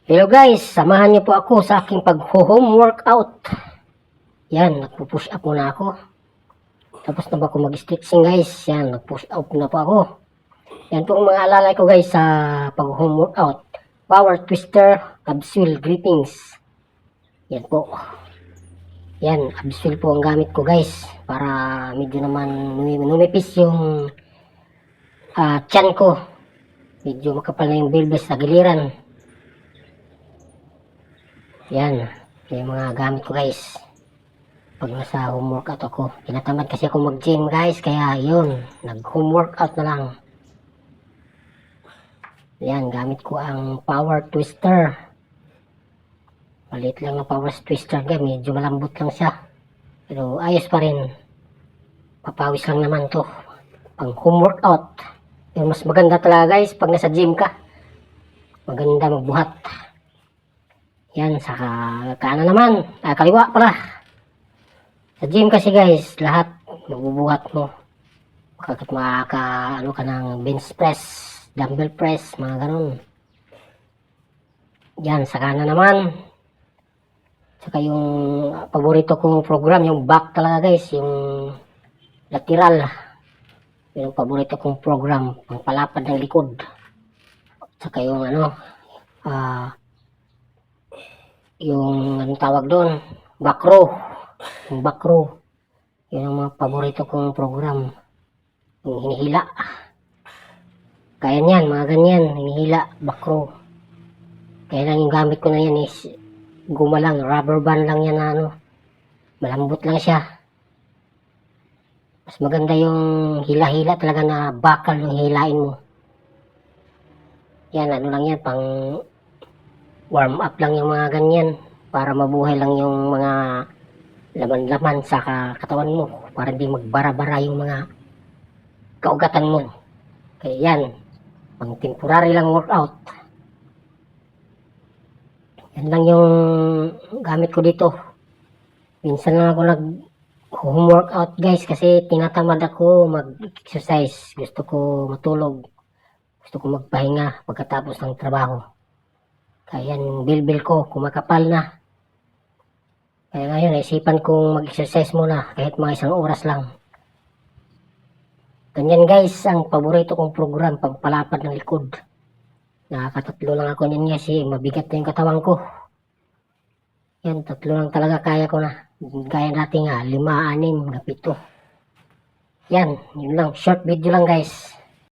Hello guys, samahan niyo po ako sa aking pag-home workout. Yan, nagpo-push up muna ako. Tapos na ba ako mag-stretching guys? Yan, nag-push up na po ako. Yan po ang mga alalay ko guys sa pag-home workout. Power twister, abseil greetings. Yan po. Yan, abseil po ang gamit ko guys. Para medyo naman numipis yung tiyan ko. Medyo makapal na yung bilbis sa giliran. Yan, yung mga gamit ko guys. Pag nasa home workout ako, tinatamad kasi ako mag-gym guys, kaya yun, nag-home workout na lang. Yan, gamit ko ang power twister. Maliit lang na power twister guys, medyo malambot lang siya. Pero ayos pa rin. Papawis lang naman to. Pang home workout. Yung mas maganda talaga guys, pag nasa gym ka. Maganda magbuhat. Yan, saka kanan naman. Kaliwa pala. Sa gym kasi guys, lahat mabubuhat mo. Bakit ano ka ng bench press, dumbbell press, mga ganun. Yan, sa kanan naman. Saka yung paborito kong program, yung back talaga guys, yung lateral. Yung paborito kong program, pangpalapad ng likod. Saka yung yung anong tawag doon, back row. Yung back row, yun ang mga paborito kong program. Yung hinihila, kaya niyan, mga ganyan, hinihila, back row. Kaya lang yung gamit ko na yan is guma lang, rubber band lang yan na malambot lang siya. Mas maganda yung hila-hila talaga na bakal yung hilain mo. Yan, ano lang yan, pang warm up lang yung mga ganyan para mabuhay lang yung mga laman-laman sa katawan mo para hindi magbara-bara yung mga kaugatan mo. Kaya yan, pang temporary lang workout. Yan lang yung gamit ko dito. Minsan lang ako nag-home workout guys kasi tinatamad ako mag-exercise. Gusto ko matulog. Gusto ko magpahinga pagkatapos ng trabaho. Kaya yan, yung bilbil ko kumakapal na. Kaya ngayon, naisipan kong mag-exercise muna kahit mga 1 oras lang. Ganyan guys, ang paborito kong program, pagpalapad ng likod. Nakakatatlo lang ako niyan kasi mabigat na yung katawan ko. Yan, 3 lang talaga kaya ko na. Kaya natin 5, 6, 7. Yan, yun lang. Short video lang guys.